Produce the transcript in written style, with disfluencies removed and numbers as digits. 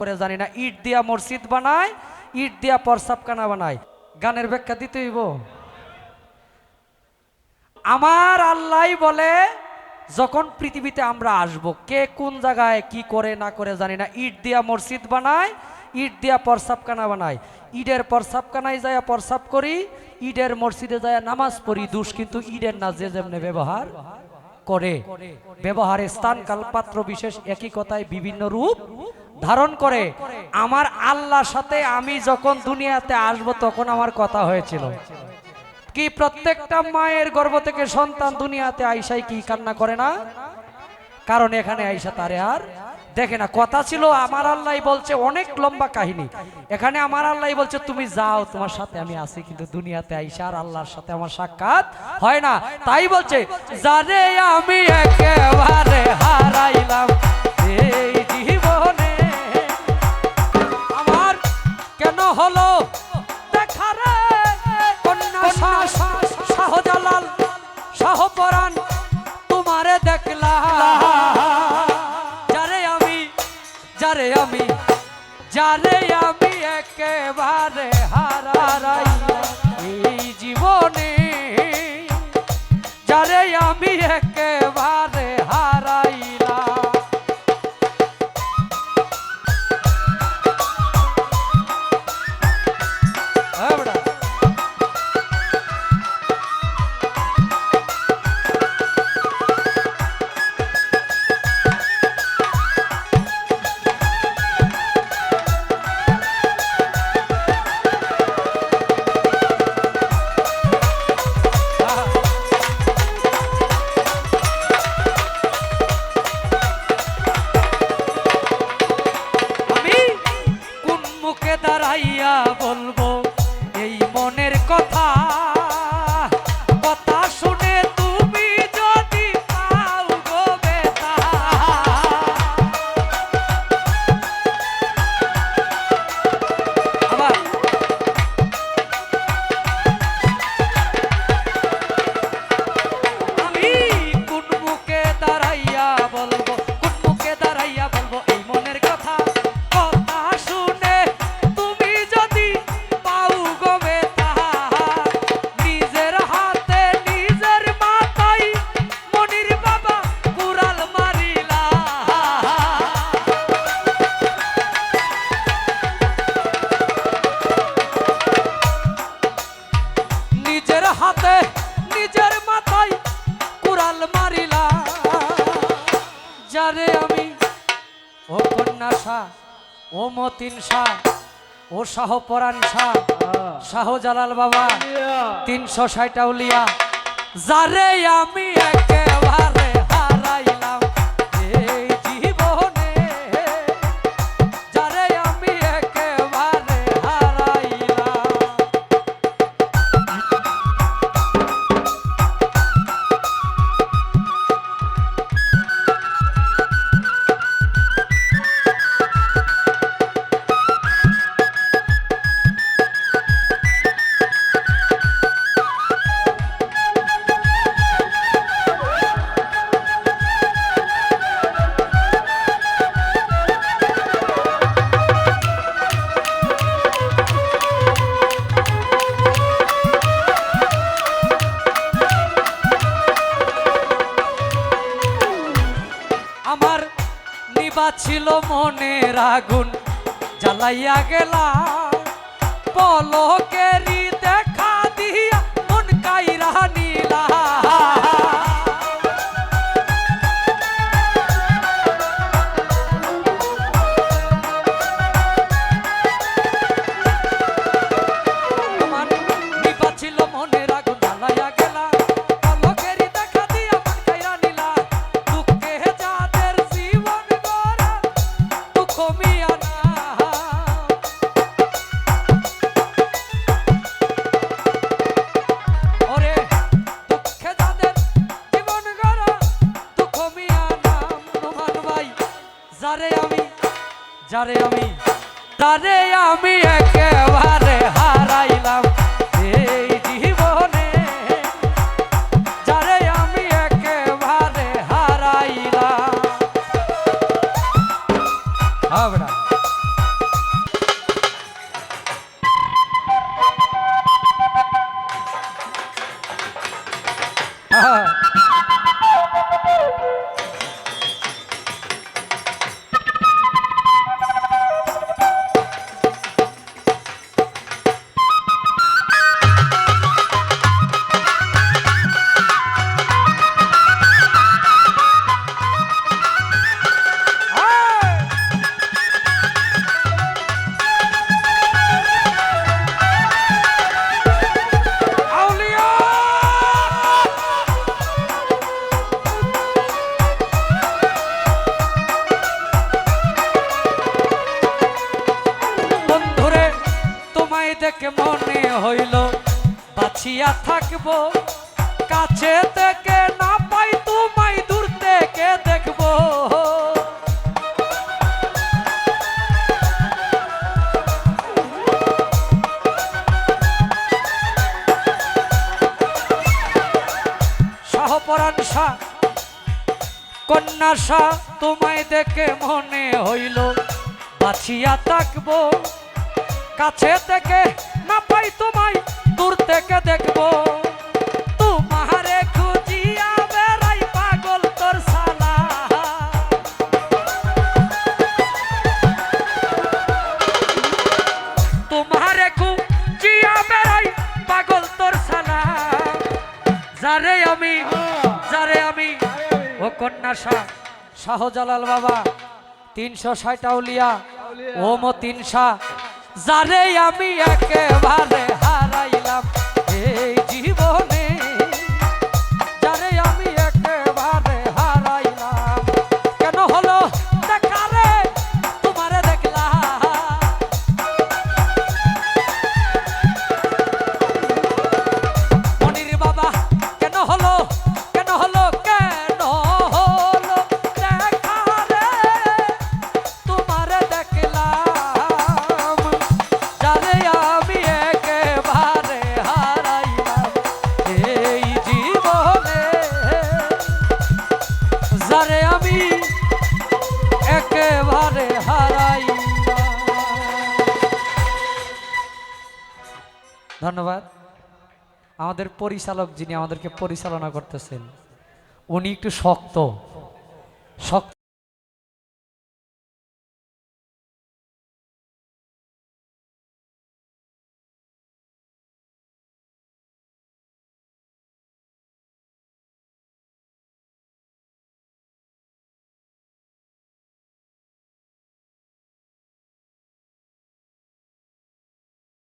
করে জানি না। ইট দিয়া মসজিদ বানায়, ইট দিয়া প্রস্রাবখানা বানায়। গানের ব্যাখ্যা দিতে হইব। আমার আল্লাহ বলে যখন পৃথিবীতে আমরা আসব, কে কোন জায়গায় কি করে না করে জানি না, ইট দিয়া মসজিদ বানায়, ইট দিয়া প্রস্রাবখানা বানায়। ইটের প্রস্রাবখানায় যায় প্রস্রাব করি, ইটের মসজিদে যায় নামাজ পড়ি। দোষ কিন্তু ইটের না, যে যেমনে ব্যবহার করে। ব্যবহারের স্থান কাল পাত্র বিশেষ একই কথায় বিভিন্ন রূপ ধারণ করে। আমার আল্লাহর সাথে আমি যখন দুনিয়াতে আসব তখন আমার কথা হয়েছিল কি, প্রত্যেকটা মায়ের গর্ভ থেকে সন্তান দুনিয়াতে আইসাই কি কান্না করে না? কারণ এখানে আইসা তারে আর দেখে না। কথা ছিল আমার আল্লাহ বলছে, অনেক লম্বা কাহিনী। এখানে আমার আল্লাহ বলছে তুমি যাও, তোমার সাথে আমি আছি, কিন্তু দুনিয়াতে আইসা আর আল্লাহর সাথে আমার সাক্ষাৎ হয় না। তাই বলছে যারে আমি একেবারে হারাইলাম এই জীবনে, আমার কেন হলো দেখা রে কন্যা শাহজালাল শাহপরাণ তোমারে দেখলাম। যারে আমি একেবারে হারাইলাম এই জীবনে, যারে আমি একেবারে হারাইলাম। দাঁড়াইয়া বলবো এই মনের কথা, কথা শুনে তুমি যদি পাও গো বেতা। আবার আমি কোন মুখে দাঁড়াইয়া বলবো, কোন মুখে দাঁড়াইয়া বলবো এই মনের কথা, কথা শুনে নিজের হাতে নিজের মাথায় মনির বাবা কুড়াল মারিলা। নিজের হাতে নিজের মাথায় কুড়াল মারিলা। যারে আমি ও কন্যা শাহ, ও মতিন শাহ, ও শাহপরাণ শাহ, শাহজালাল বাবা 360 আউলিয়া, যারে আমি একেবারে হারাইলাম এই জীবনে, যারে আমি একেবারে হারাইলাম। আমার নিবা ছিল মনের আগুন জ্বালাইয়া গেলা, পলকেরই দেখা দিয়া মন কাইরা নিলা। আমার নিবা ছিল মনের আগুন জ্বালাইয়া গেলা, পলকেরই দেখা দিয়া মন কাইরা নিলা। দুঃখে যাদের জীবন গড়া দুঃখ মিয়া না, ওরে দুঃখে যাদের জীবন গড়া দুঃখ মিয়া না। রহমান ভাই যারে আমি একেবারে হারাইলাম এই জীবনে, যারে আমি একেবারে হারাইলাম। দেখে মনে হইল বাঁচিয়া থাকবো, কাছে থেকে না পাই তোমায় দূর থেকে দেখবো। শাহপরাণ শাহ কন্যা শাহ তোমায় দেখে মনে হইল বাঁচিয়া থাকবো, কাছে থেকে না পাই তোমায় দূর থেকে দেখবো। তোমারে খুঁজিয়া বেড়াই পাগল তোর সালা, তোমারে খুঁজিয়া বেড়াই পাগল তোর সালা। যারে আমি ও কন্যা শাহ শাহজালাল বাবা 360 আউলিয়া ও মতিন শাহ, যারে আমি একেবারে হারাইলাম এই জীবনে, যারে আমি একেবারে হারাইলাম। কেন হলো দেখা রে তোমারে দেখলাম, মনির বাবা কেন হলো কেন হলো কেন হলো দেখা রে তোমারে দেখলাম, যারে আমি একেবারে হারাইলাম এই জীবনে, যারে আমি একেবারে হারাইলাম। ধন্যবাদ। আমাদের পরিচালক যিনি আমাদেরকে পরিচালনা করতেছেন উনি একটু শক্ত